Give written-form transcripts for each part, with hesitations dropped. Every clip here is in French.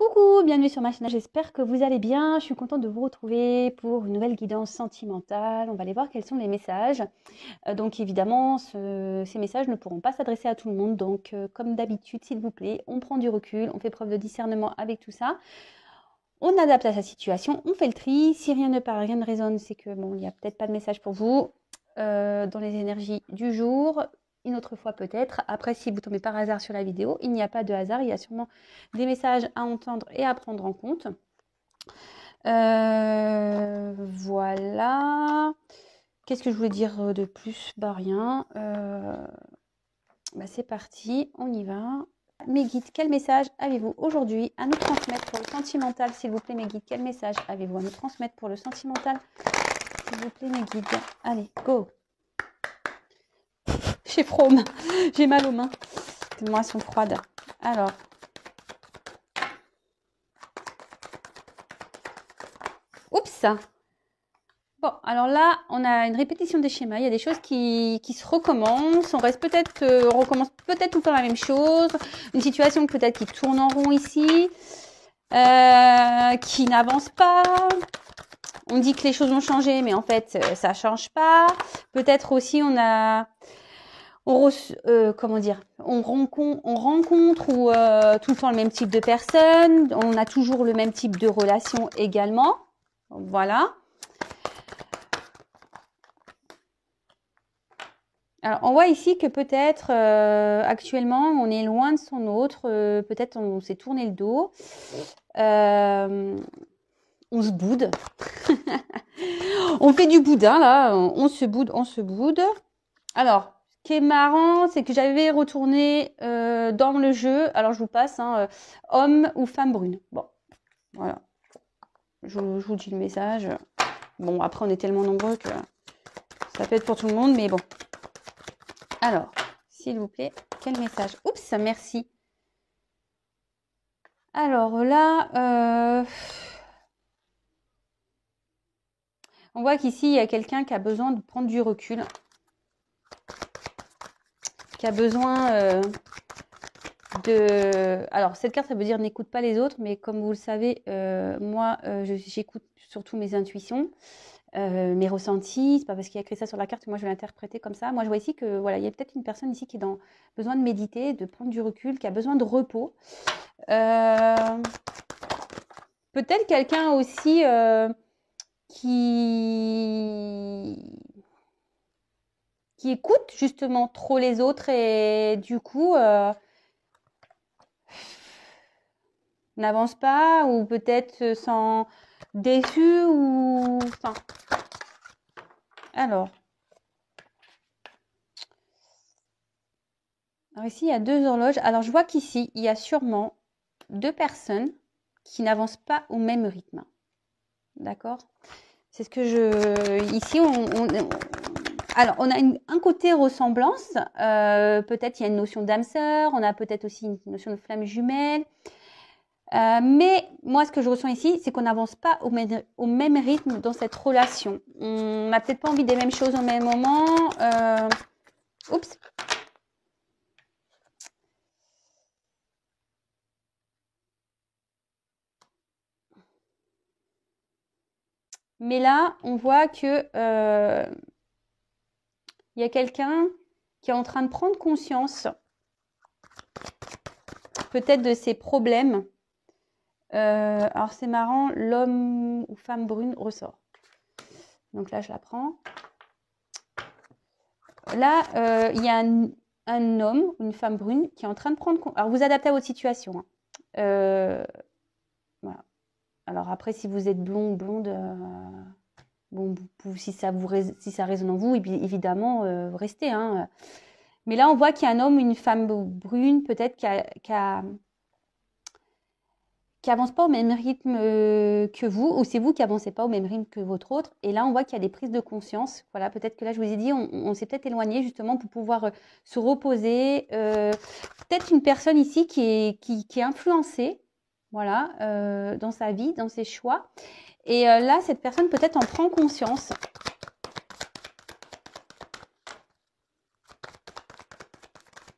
Coucou, bienvenue sur ma chaîne, j'espère que vous allez bien. Je suis contente de vous retrouver pour une nouvelle guidance sentimentale. On va aller voir quels sont les messages. Donc évidemment, ces messages ne pourront pas s'adresser à tout le monde. Donc comme d'habitude, s'il vous plaît, on prend du recul, on fait preuve de discernement avec tout ça. On adapte à sa situation, on fait le tri. Si rien ne parle, rien ne résonne, c'est que bon, il n'y a peut-être pas de message pour vous dans les énergies du jour. Une autre fois peut-être. Après, si vous tombez par hasard sur la vidéo, il n'y a pas de hasard. Il y a sûrement des messages à entendre et à prendre en compte. Voilà. Qu'est-ce que je voulais dire de plus? Bah rien. C'est parti, on y va. Mes guides, quel message avez-vous aujourd'hui à nous transmettre pour le sentimental, s'il vous plaît, mes guides? Quel message avez-vous à nous transmettre pour le sentimental, s'il vous plaît, mes guides? Allez, go! J'ai froid aux mains. J'ai mal aux mains. Tellement elles sont froides. Alors. Oups! Bon, alors là, on a une répétition des schémas. Il y a des choses qui se recommencent. On recommence peut-être tout le temps la même chose. Une situation peut-être qui tourne en rond ici, qui n'avance pas. On dit que les choses ont changé, mais en fait, ça change pas. Peut-être aussi, comment dire, on rencontre ou tout le temps le même type de personne. On a toujours le même type de relation également. Voilà. Alors, on voit ici que peut-être actuellement, on est loin de son autre. Peut-être on s'est tourné le dos. On se boude. On fait du boudin, là. On se boude, on se boude. Alors, ce qui est marrant, c'est que j'avais retourné dans le jeu. Alors, je vous passe, homme ou femme brune. Bon, voilà. Je vous dis le message. Bon, après, on est tellement nombreux que ça peut être pour tout le monde, mais bon. Alors, s'il vous plaît, quel message? Oups, merci. Alors là, on voit qu'ici, il y a quelqu'un qui a besoin de prendre du recul. Qui a besoin Alors, cette carte, ça veut dire n'écoute pas les autres, mais comme vous le savez, moi, j'écoute surtout mes intuitions. Mes ressentis, c'est pas parce qu'il y a écrit ça sur la carte que moi je vais l'interpréter comme ça. Moi je vois ici que voilà, il y a peut-être une personne ici qui est dans besoin de méditer, de prendre du recul, qui a besoin de repos. Peut-être quelqu'un aussi qui écoute justement trop les autres et du coup n'avance pas ou peut-être se sent déçu ou enfin. Alors ici, il y a deux horloges. Alors, je vois qu'ici, il y a sûrement deux personnes qui n'avancent pas au même rythme. D'accord? C'est ce que je... Ici, alors, on a un côté ressemblance. Peut-être il y a une notion d'âme sœur. On a peut-être aussi une notion de flamme jumelle. Mais moi, ce que je ressens ici, c'est qu'on n'avance pas au même rythme dans cette relation. On n'a peut-être pas envie des mêmes choses au même moment. Oups. Mais là, on voit que il y a quelqu'un qui est en train de prendre conscience peut-être de ses problèmes. Alors c'est marrant, l'homme ou femme brune ressort. Donc là, je la prends. Là, il y a un homme ou une femme brune qui est en train de prendre conscience. Alors vous adaptez à votre situation. Voilà. Alors après, si vous êtes blond ou blonde, bon, si ça résonne en vous, évidemment, restez. Mais là, on voit qu'il y a un homme ou une femme brune, peut-être, qui avance pas au même rythme que vous, ou c'est vous qui avancez pas au même rythme que votre autre. Et là, on voit qu'il y a des prises de conscience. Voilà, peut-être que là, je vous ai dit, on s'est peut-être éloigné justement pour pouvoir se reposer. Peut-être une personne ici qui est influencée, voilà, dans sa vie, dans ses choix. Et là, cette personne peut-être en prend conscience.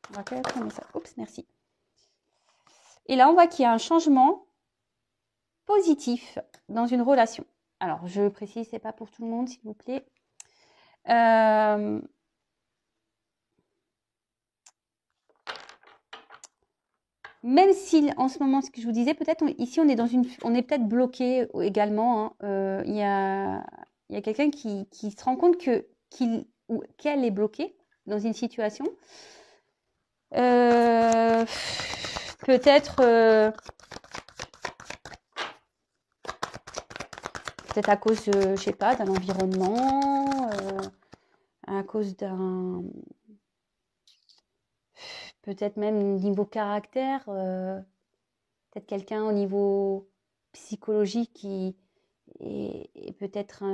On va faire ça. Oups, merci. Et là, on voit qu'il y a un changement positif dans une relation. Alors, je précise, c'est pas pour tout le monde, s'il vous plaît. Même si en ce moment, ce que je vous disais, peut-être ici on est on est peut-être bloqué également. Hein. Il y a quelqu'un qui se rend compte qu'il ou qu'elle est bloquée dans une situation. Peut-être à cause, je sais pas, d'un environnement, à cause d'un peut-être même niveau caractère, peut-être quelqu'un au niveau psychologique qui est peut-être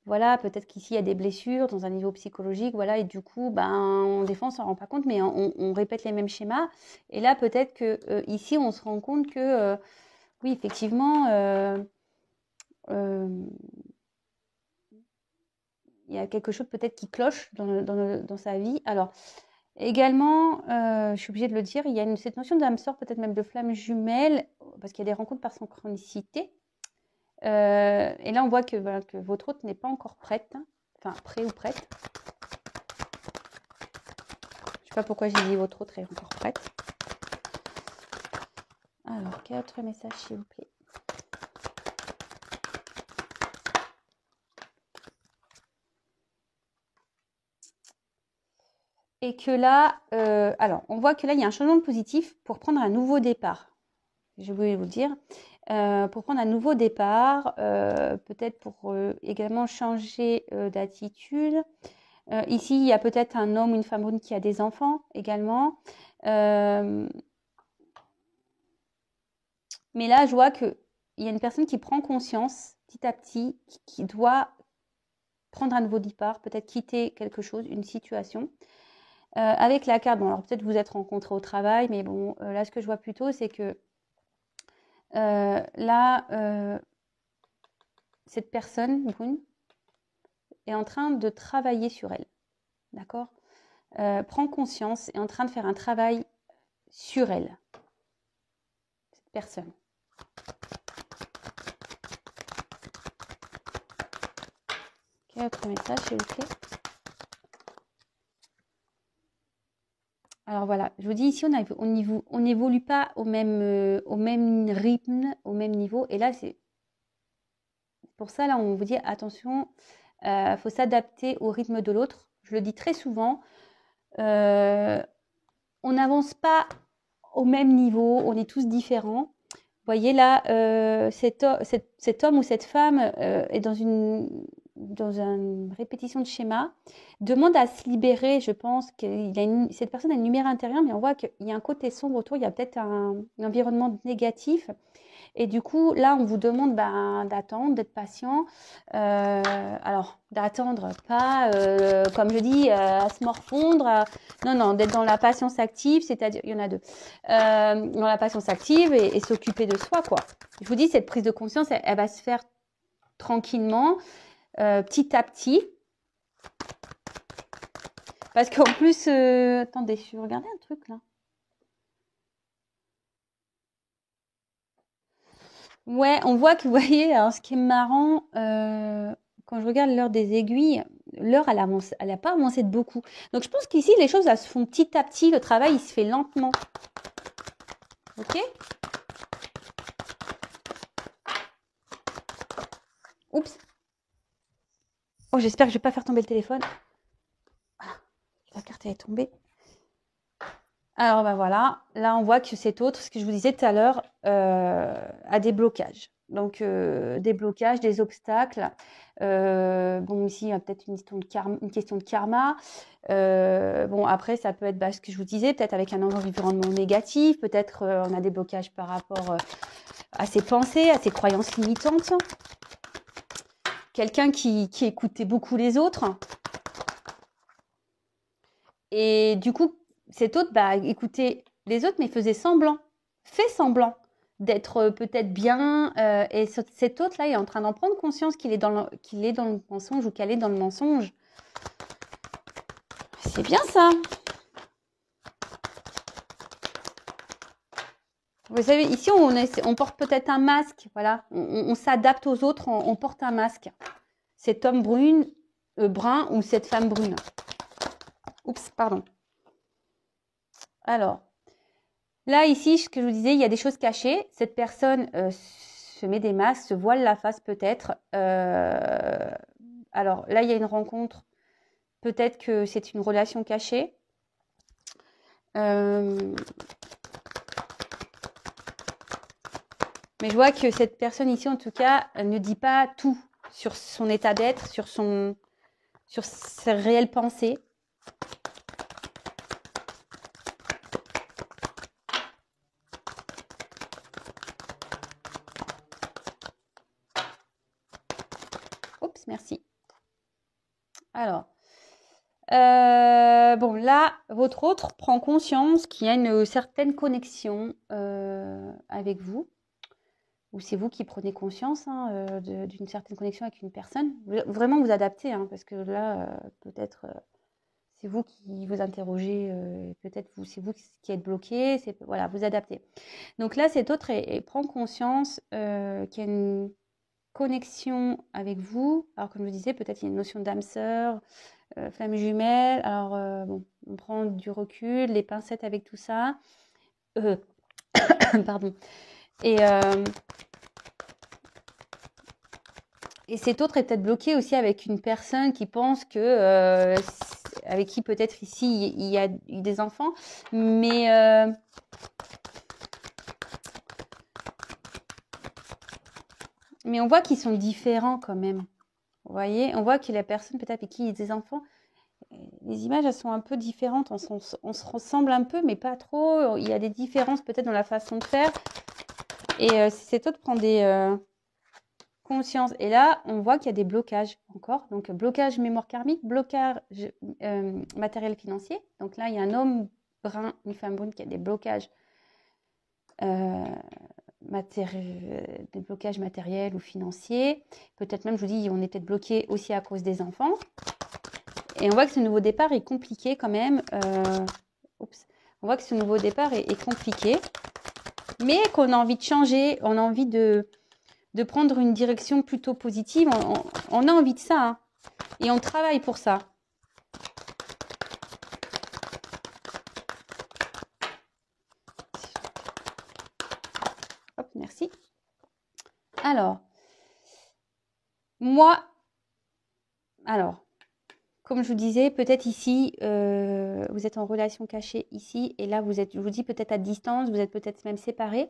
voilà, peut-être qu'ici il y a des blessures dans un niveau psychologique, voilà, et du coup, ben, des fois on s'en rend pas compte, mais on répète les mêmes schémas. Et là, peut-être que ici on se rend compte que oui, effectivement, il y a quelque chose peut-être qui cloche dans sa vie. Alors, également, je suis obligée de le dire, il y a cette notion d'âme sœur, peut-être même de flamme jumelle, parce qu'il y a des rencontres par synchronicité. Et là, on voit que votre hôte n'est pas encore prête, hein. Enfin, prêt ou prête. Je sais pas pourquoi j'ai dit votre hôte est encore prête. Alors, quel autre message, s'il vous plaît? Et que là, alors, on voit que là, il y a un changement de positif pour prendre un nouveau départ. Je voulais vous le dire. Pour prendre un nouveau départ, peut-être pour également changer d'attitude. Ici, il y a peut-être un homme ou une femme qui a des enfants également. Mais là, je vois qu'il y a une personne qui prend conscience petit à petit, qui doit prendre un nouveau départ, peut-être quitter quelque chose, une situation. Avec la carte, bon, alors peut-être vous êtes rencontrés au travail, mais bon, là, ce que je vois plutôt, c'est que là, cette personne, Brune, est en train de travailler sur elle. D'accord? Prend conscience, est en train de faire un travail sur elle. Cette personne. Quel autre message, s'il vous plaît? Alors voilà, je vous dis ici, on n'évolue pas au même rythme, au même niveau. Et là, c'est pour ça, là, on vous dit, attention, faut s'adapter au rythme de l'autre. Je le dis très souvent. On n'avance pas au même niveau, on est tous différents. Vous voyez là, cet homme ou cette femme est dans une répétition de schéma, demande à se libérer. Je pense que cette personne a une lumière intérieure, mais on voit qu'il y a un côté sombre autour, il y a peut-être un environnement négatif. Et du coup, là, on vous demande d'attendre, d'être patient. Alors, d'attendre, pas, comme je dis, à se morfondre. Non, d'être dans la patience active, c'est-à-dire, il y en a deux. Dans la patience active et s'occuper de soi, quoi. Je vous dis, cette prise de conscience, elle va se faire tranquillement, petit à petit. Parce qu'en plus, attendez, je vais regarder un truc, là. Ouais, on voit que, vous voyez, alors ce qui est marrant, quand je regarde l'heure des aiguilles, l'heure, elle n'a pas avancé de beaucoup. Donc, je pense qu'ici, les choses, elles se font petit à petit. Le travail, il se fait lentement. Ok? Oups. Oh, j'espère que je ne vais pas faire tomber le téléphone. Voilà. La carte, elle est tombée. Alors, voilà. Là, on voit que cet autre, ce que je vous disais tout à l'heure, a des blocages. Donc, des blocages, des obstacles. Bon, ici, il y a peut-être une question de karma. Bon, après, ça peut être ce que je vous disais, peut-être avec un environnement négatif. Peut-être on a des blocages par rapport à ses pensées, à ses croyances limitantes. Quelqu'un qui écoutait beaucoup les autres. Et du coup, cet autre, écoutait les autres, mais fait semblant d'être peut-être bien. Et cet autre-là est en train d'en prendre conscience qu'il est dans le mensonge ou qu'elle est dans le mensonge. C'est bien ça. Vous savez, ici, on porte peut-être un masque. Voilà, on s'adapte aux autres, on porte un masque. Cet homme brun ou cette femme brune. Oups, pardon. Alors, là, ici, ce que je vous disais, il y a des choses cachées. Cette personne se met des masques, se voile la face peut-être. Alors, là, il y a une rencontre. Peut-être que c'est une relation cachée. Mais je vois que cette personne ici, en tout cas, ne dit pas tout sur son état d'être, sur ses réelles pensées. Oups, merci. Alors, bon, là, votre autre prend conscience qu'il y a une certaine connexion avec vous. Ou c'est vous qui prenez conscience d'une certaine connexion avec une personne. Vraiment vous adaptez, hein, parce que là, peut-être, c'est vous qui vous interrogez, peut-être c'est vous qui êtes bloqué, voilà, vous adaptez. Donc là, cet autre prend conscience qu'il y a une connexion avec vous. Alors, comme je vous disais, peut-être il y a une notion d'âme sœur, flamme jumelle. Alors, bon, on prend du recul, les pincettes avec tout ça. Pardon. Et cet autre est peut-être bloqué aussi avec une personne qui pense que, avec qui peut-être ici il y a eu des enfants, mais on voit qu'ils sont différents quand même. Vous voyez, on voit que la personne peut-être avec qui il y a des enfants, les images elles sont un peu différentes, on se ressemble un peu, mais pas trop. Il y a des différences peut-être dans la façon de faire. Et cet autre prend des conscience. Et là, on voit qu'il y a des blocages encore. Donc, blocage mémoire karmique, blocage matériel financier. Donc là, il y a un homme brun, une femme brune qui a des blocages, des blocages matériels ou financiers. Peut-être même, je vous dis, on est peut-être bloqué aussi à cause des enfants. Et on voit que ce nouveau départ est compliqué quand même. On voit que ce nouveau départ est compliqué. Mais qu'on a envie de changer, on a envie de prendre une direction plutôt positive. On a envie de ça, hein, et on travaille pour ça. Hop, merci. Alors, comme je vous disais, peut-être ici, vous êtes en relation cachée ici, et là, je vous dis peut-être à distance, vous êtes peut-être même séparés.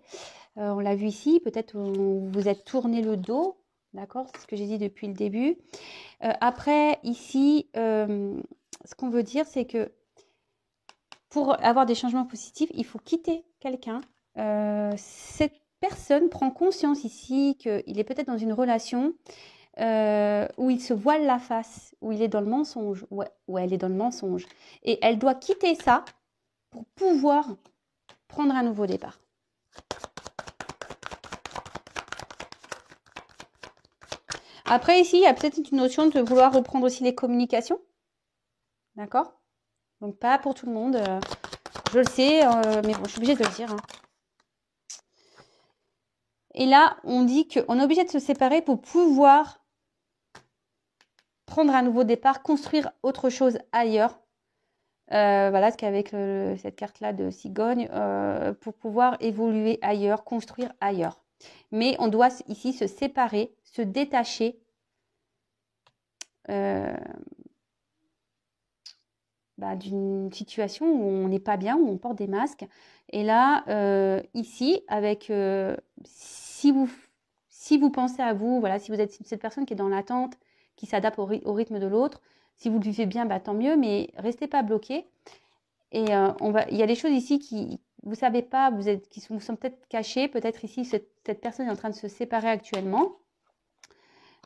On l'a vu ici, peut-être vous êtes tourné le dos, d'accord? C'est ce que j'ai dit depuis le début. Après, ici, ce qu'on veut dire, c'est que pour avoir des changements positifs, il faut quitter quelqu'un. Cette personne prend conscience ici qu'il est peut-être dans une relation où il se voile la face, où il est dans le mensonge, où elle est dans le mensonge. Et elle doit quitter ça pour pouvoir prendre un nouveau départ. Après, ici, il y a peut-être une notion de vouloir reprendre aussi les communications. D'accord? Donc, pas pour tout le monde. Je le sais, mais bon, je suis obligée de le dire. Hein. Et là, on dit qu'on est obligé de se séparer pour pouvoir prendre un nouveau départ, construire autre chose ailleurs. Voilà, parce qu'avec cette carte-là de cigogne, pour pouvoir évoluer ailleurs, construire ailleurs. Mais on doit ici se séparer, se détacher d'une situation où on n'est pas bien, où on porte des masques. Et là, ici, avec si vous pensez à vous, voilà, si vous êtes cette personne qui est dans l'attente, qui s'adapte au rythme de l'autre, si vous le vivez bien, tant mieux, mais restez pas bloqué. Et il y a des choses ici qui, vous savez pas, qui sont peut-être cachées. Peut-être ici, cette personne est en train de se séparer actuellement.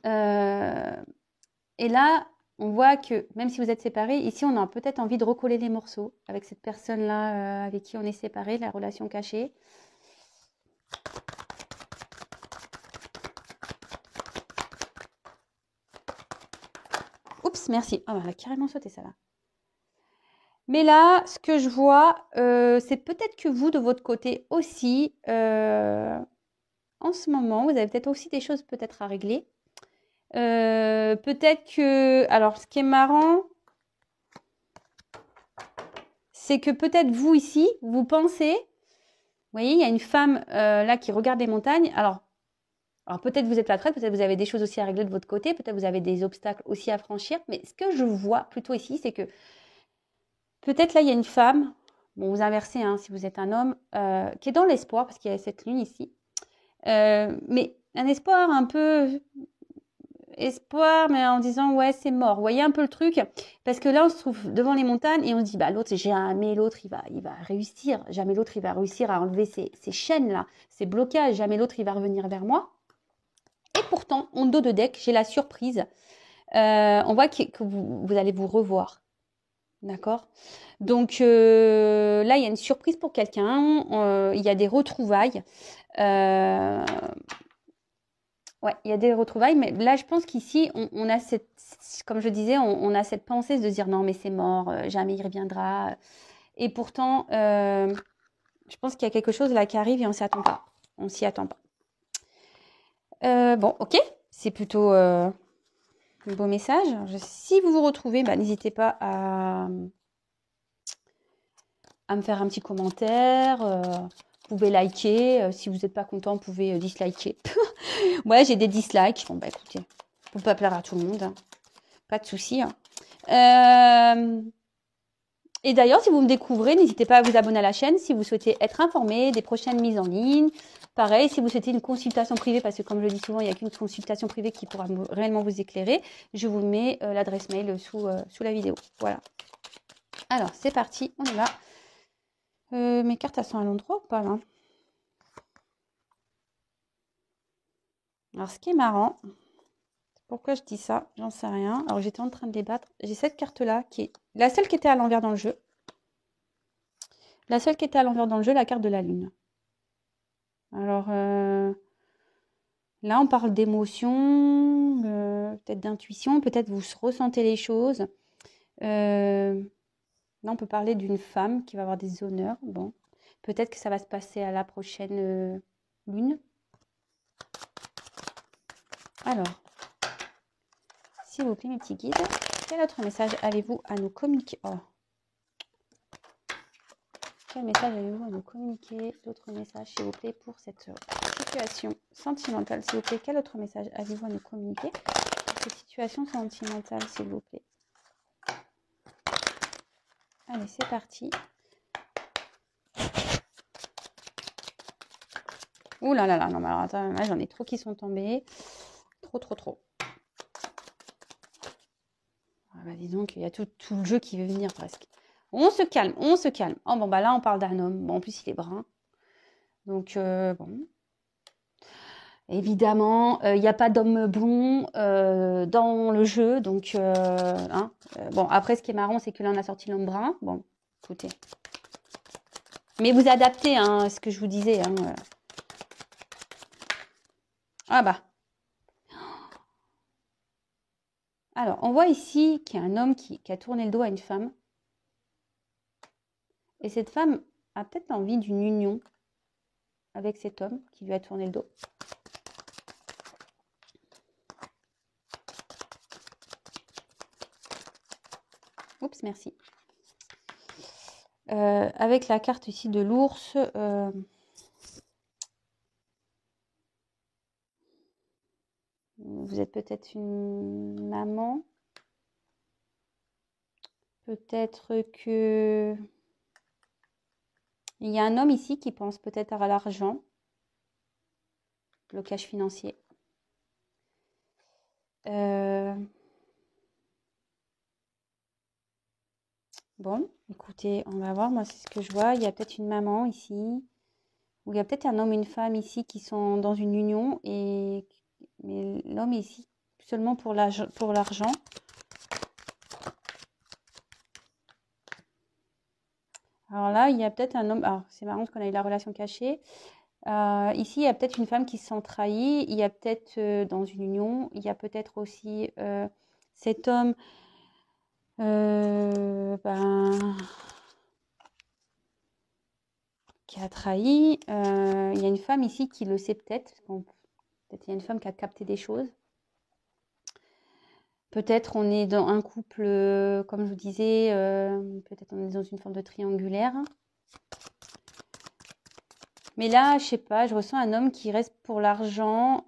Et là, on voit que même si vous êtes séparés, ici, on a peut-être envie de recoller les morceaux avec cette personne-là avec qui on est séparés, la relation cachée. Oups, merci. Ah, elle a carrément sauté, ça là. Mais là, ce que je vois, c'est peut-être que vous, de votre côté aussi, en ce moment, vous avez peut-être aussi des choses peut-être à régler. Peut-être que... Alors, ce qui est marrant, c'est que peut-être vous ici, vous pensez... Vous voyez, il y a une femme là qui regarde les montagnes. Alors peut-être vous êtes la traite, peut-être vous avez des choses aussi à régler de votre côté, peut-être vous avez des obstacles aussi à franchir. Mais ce que je vois plutôt ici, c'est que peut-être là, il y a une femme, bon, vous inversez hein, si vous êtes un homme, qui est dans l'espoir, parce qu'il y a cette lune ici. Mais un espoir un peu espoir, mais en disant ouais, c'est mort. Vous voyez un peu le truc? Parce que là, on se trouve devant les montagnes et on se dit, bah, l'autre, jamais l'autre, il va réussir. Jamais l'autre, il va réussir à enlever ces chaînes-là, ces blocages. Jamais l'autre, il va revenir vers moi. Et pourtant, en dos de deck, j'ai la surprise. On voit que vous allez vous revoir. D'accord? Donc là, il y a une surprise pour quelqu'un. Il y a des retrouvailles. Ouais, il y a des retrouvailles, mais là, je pense qu'ici, on a cette, comme je disais, on a cette pensée de se dire non, mais c'est mort, jamais il reviendra. Et pourtant, je pense qu'il y a quelque chose là qui arrive et on s'y attend pas. On s'y attend pas. Bon, ok, c'est plutôt un beau message. Si vous vous retrouvez, bah, n'hésitez pas à me faire un petit commentaire. Vous pouvez liker. Si vous n'êtes pas content, vous pouvez disliker. Ouais, j'ai des dislikes. Bon, bah écoutez, faut pas plaire à tout le monde. Hein. Pas de souci. Hein. Et d'ailleurs, si vous me découvrez, n'hésitez pas à vous abonner à la chaîne si vous souhaitez être informé des prochaines mises en ligne. Pareil, si vous souhaitez une consultation privée, parce que comme je le dis souvent, il n'y a qu'une consultation privée qui pourra réellement vous éclairer, je vous mets l'adresse mail sous la vidéo. Voilà. Alors, c'est parti, on y va. Mes cartes, elles sont à l'endroit ou pas là? Alors, ce qui est marrant, pourquoi je dis ça? J'en sais rien. Alors, j'étais en train de les battre. J'ai cette carte-là qui est la seule qui était à l'envers dans le jeu. La seule qui était à l'envers dans le jeu, la carte de la lune. Alors, là, on parle d'émotion, peut-être d'intuition, peut-être vous ressentez les choses. Là, on peut parler d'une femme qui va avoir des honneurs. Bon, peut-être que ça va se passer à la prochaine lune. Alors, s'il vous plaît, mes petits guides, quel autre message avez-vous à nous communiquer? Oh. Quel message avez-vous à nous communiquer? D'autres messages, s'il vous plaît, pour cette situation sentimentale, s'il vous plaît. Quel autre message avez-vous à nous communiquer pour cette situation sentimentale, s'il vous plaît? Allez, c'est parti. Ouh là là là, non, mais alors attends, là, j'en ai trop qui sont tombés. Trop. Ah bah, dis donc, il y a tout le jeu qui veut venir presque. On se calme. Oh bon, bah là, on parle d'un homme. Bon, en plus, il est brun. Donc, bon. Évidemment, il n'y a pas d'homme blond dans le jeu. Donc, hein, bon, après, ce qui est marrant, c'est que là, on a sorti l'homme brun. Bon, écoutez. Mais vous adaptez hein, ce que je vous disais. Hein. Ah bah. Alors, on voit ici qu'il y a un homme qui a tourné le dos à une femme. Et cette femme a peut-être envie d'une union avec cet homme qui lui a tourné le dos. Oups, merci. Avec la carte ici de l'ours, vous êtes peut-être une maman. Peut-être que... Il y a un homme ici qui pense peut-être à l'argent. Blocage financier. Bon, écoutez, on va voir. Moi, c'est ce que je vois. Il y a peut-être une maman ici. Ou il y a peut-être un homme et une femme ici qui sont dans une union. Mais l'homme est ici seulement pour l'argent. Alors là, il y a peut-être un homme... Alors, c'est marrant parce qu'on a eu la relation cachée. Ici, il y a peut-être une femme qui se sent trahie. Il y a peut-être dans une union, il y a peut-être aussi cet homme Qui a trahi. Il y a une femme ici qui le sait peut-être. Peut-être il y a une femme qui a capté des choses. Peut-être on est dans un couple, comme je vous disais, peut-être on est dans une forme de triangulaire. Mais là, je sais pas, je ressens un homme qui reste pour l'argent.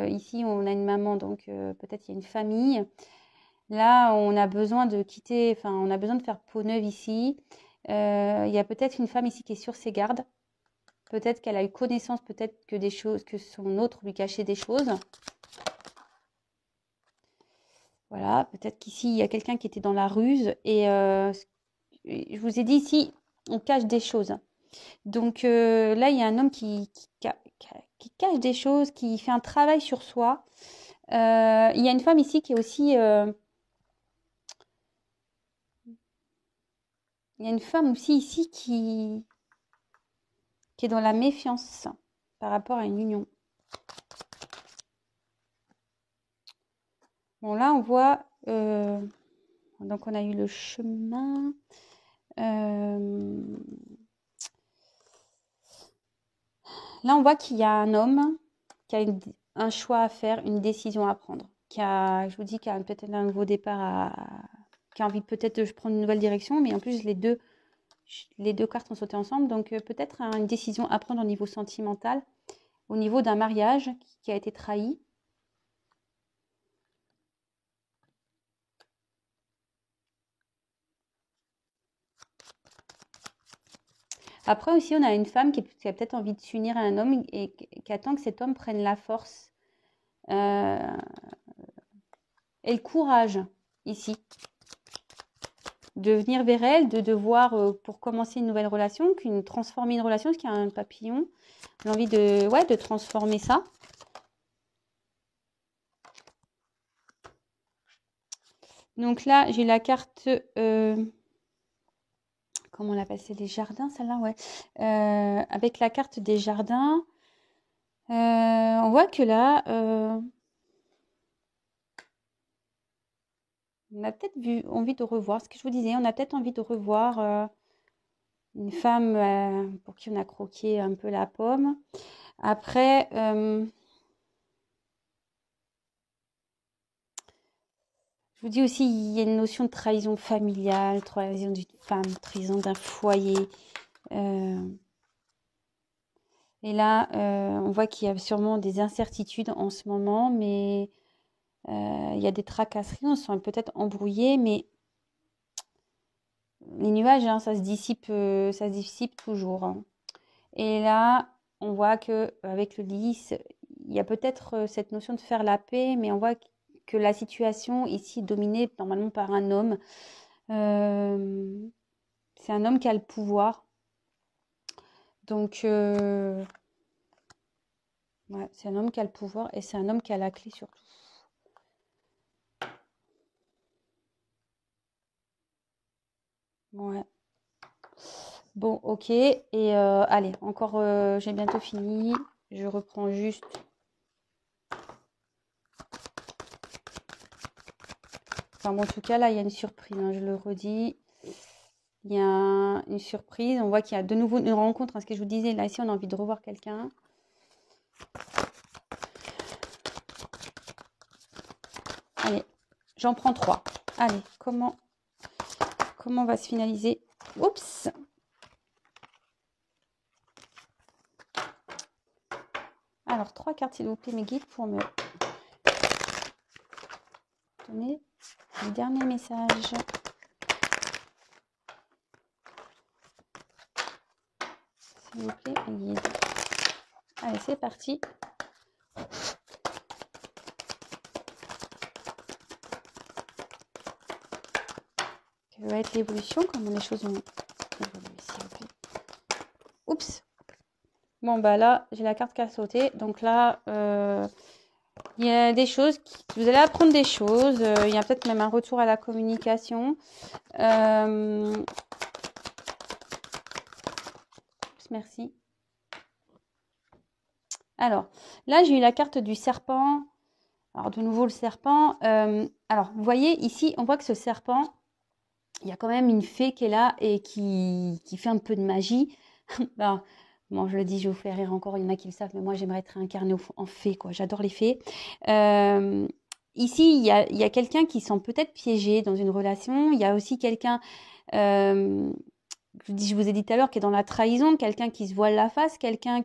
Ici, on a une maman, donc peut-être il y a une famille. Là, on a besoin de quitter, enfin, on a besoin de faire peau neuve ici. Il y a peut-être une femme ici qui est sur ses gardes. Peut-être qu'elle a eu connaissance, peut-être que des choses, que son autre lui cachait des choses. Voilà, peut-être qu'ici, il y a quelqu'un qui était dans la ruse. Et je vous ai dit ici, on cache des choses. Donc là, il y a un homme qui cache des choses, qui fait un travail sur soi. Il y a une femme ici qui est aussi... il y a une femme aussi ici qui est dans la méfiance par rapport à une union. Bon, là, on voit... donc, on a eu le chemin. Là, on voit qu'il y a un homme qui a un choix à faire, une décision à prendre. Je vous dis, qu'il y a peut-être un nouveau départ qui a envie peut-être de prendre une nouvelle direction, mais en plus, les deux cartes ont sauté ensemble. Donc, peut-être une décision à prendre au niveau sentimental, au niveau d'un mariage qui a été trahi. Après aussi, on a une femme qui a peut-être envie de s'unir à un homme et qui attend que cet homme prenne la force et le courage ici de venir vers elle, de devoir, pour commencer une nouvelle relation, transformer une relation, parce qu'il y a un papillon, l'envie de transformer ça. Donc là, j'ai la carte, comment on l'appelle, c'est des jardins, celle-là, ouais. Avec la carte des jardins, on voit que là, on a peut-être envie de revoir, ce que je vous disais, on a peut-être envie de revoir une femme pour qui on a croqué un peu la pomme. Après, je vous dis aussi, il y a une notion de trahison familiale, trahison d'une femme, trahison d'un foyer. Et là, on voit qu'il y a sûrement des incertitudes en ce moment, mais il y a des tracasseries, on se sent peut-être embrouillé, mais les nuages, hein, ça se dissipe toujours. Hein. Et là, on voit que avec le lys, il y a peut-être cette notion de faire la paix, mais on voit que la situation ici est dominée normalement par un homme. C'est un homme qui a le pouvoir. Donc, ouais, c'est un homme qui a le pouvoir et c'est un homme qui a la clé surtout. Ouais. Bon, ok. Et allez, encore, j'ai bientôt fini. Je reprends juste. Enfin, bon, en tout cas, là, il y a une surprise, hein, je le redis. Il y a une surprise. On voit qu'il y a de nouveau une rencontre. Hein, ce que je vous disais, là, ici, on a envie de revoir quelqu'un. Allez, j'en prends 3. Allez, comment va se finaliser? Oups! Alors, 3 cartes, s'il vous plaît, mes guides, pour me donner le dernier message. S'il vous plaît, mes guides. Allez, c'est parti. Quelle va être l'évolution? Comment les choses vont évoluer, s'il vous plaît? Oups! Bon, bah là, j'ai la carte qui a sauté. Donc là, il y a des choses, vous allez apprendre des choses. Il y a peut-être même un retour à la communication. Merci. Alors, là, j'ai eu la carte du serpent. Alors, de nouveau, le serpent. Alors, vous voyez, ici, on voit que ce serpent, il y a quand même une fée qui est là et qui fait un peu de magie. Alors, bon, je le dis, je vous fais rire encore, il y en a qui le savent, mais moi j'aimerais être incarnée en fée, quoi. J'adore les fées. Ici, il y a quelqu'un qui sent peut-être piégé dans une relation. Il y a aussi quelqu'un, je vous ai dit tout à l'heure, qui est dans la trahison, quelqu'un qui se voile la face, quelqu'un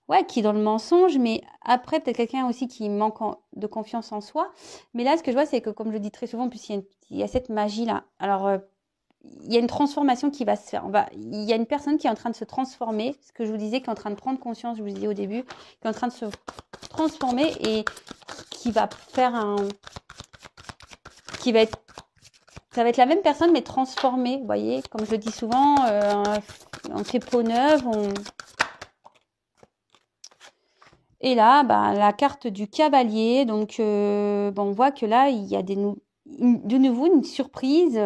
ouais, qui est dans le mensonge, mais après, peut-être quelqu'un aussi qui manque de confiance en soi. Mais là, ce que je vois, c'est que, comme je le dis très souvent, en plus, il y a cette magie-là. Alors, il y a une transformation qui va se faire. Il y a une personne qui est en train de se transformer, ce que je vous disais, qui est en train de prendre conscience, je vous disais au début, qui est en train de se transformer et qui va faire qui va être, ça va être la même personne, mais transformée, vous voyez, comme je le dis souvent, on fait peau neuve, Et là, la carte du cavalier, donc on voit que là, il y a de nouveau une surprise,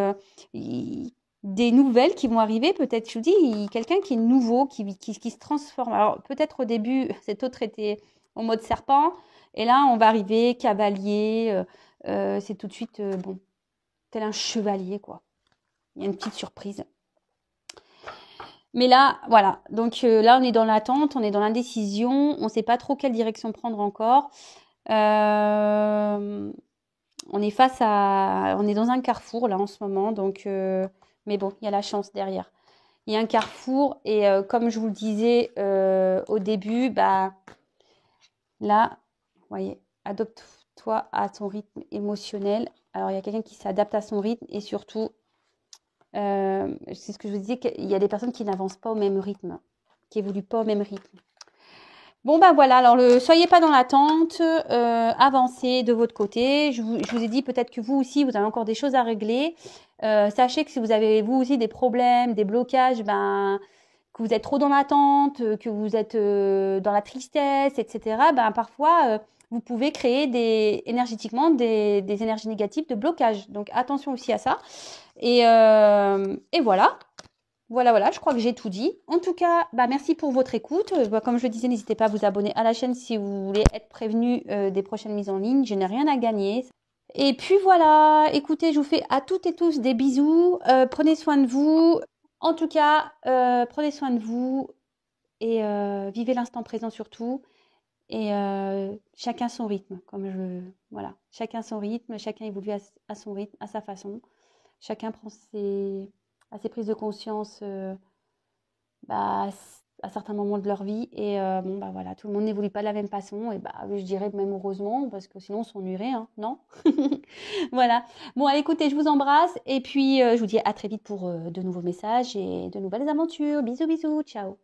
des nouvelles qui vont arriver. Peut-être, je vous dis, quelqu'un qui est nouveau, qui se transforme. Alors, peut-être au début, cet autre était en mode serpent, et là, on va arriver, cavalier, c'est tout de suite, tel un chevalier, quoi. Il y a une petite surprise. Mais là, voilà. Donc là, on est dans l'attente, on est dans l'indécision, on ne sait pas trop quelle direction prendre encore. On est dans un carrefour là en ce moment, donc mais bon, il y a la chance derrière. Il y a un carrefour et comme je vous le disais au début, là, vous voyez, adopte-toi à ton rythme émotionnel. Alors il y a quelqu'un qui s'adapte à son rythme et surtout c'est ce que je vous disais, qu'il y a des personnes qui n'avancent pas au même rythme, qui évoluent pas au même rythme. Bon, voilà, alors soyez pas dans l'attente, avancez de votre côté. Je vous ai dit peut-être que vous aussi, vous avez encore des choses à régler. Sachez que si vous avez vous aussi des problèmes, des blocages, que vous êtes trop dans l'attente, que vous êtes dans la tristesse, etc., parfois, vous pouvez créer énergétiquement des énergies négatives de blocage. Donc, attention aussi à ça. Et voilà. Voilà, je crois que j'ai tout dit. En tout cas, merci pour votre écoute. Comme je le disais, n'hésitez pas à vous abonner à la chaîne si vous voulez être prévenu des prochaines mises en ligne. Je n'ai rien à gagner. Et puis voilà, écoutez, je vous fais à toutes et tous des bisous. Prenez soin de vous. En tout cas, prenez soin de vous et vivez l'instant présent surtout. Et chacun son rythme, voilà, chacun son rythme, chacun évolue à son rythme, à sa façon. Chacun prend à ses prises de conscience à certains moments de leur vie. Et voilà, tout le monde n'évolue pas de la même façon. Et je dirais même heureusement, parce que sinon on s'ennuierait, hein, non? Voilà. Bon, allez, écoutez, je vous embrasse. Et puis, je vous dis à très vite pour de nouveaux messages et de nouvelles aventures. Bisous, bisous, ciao.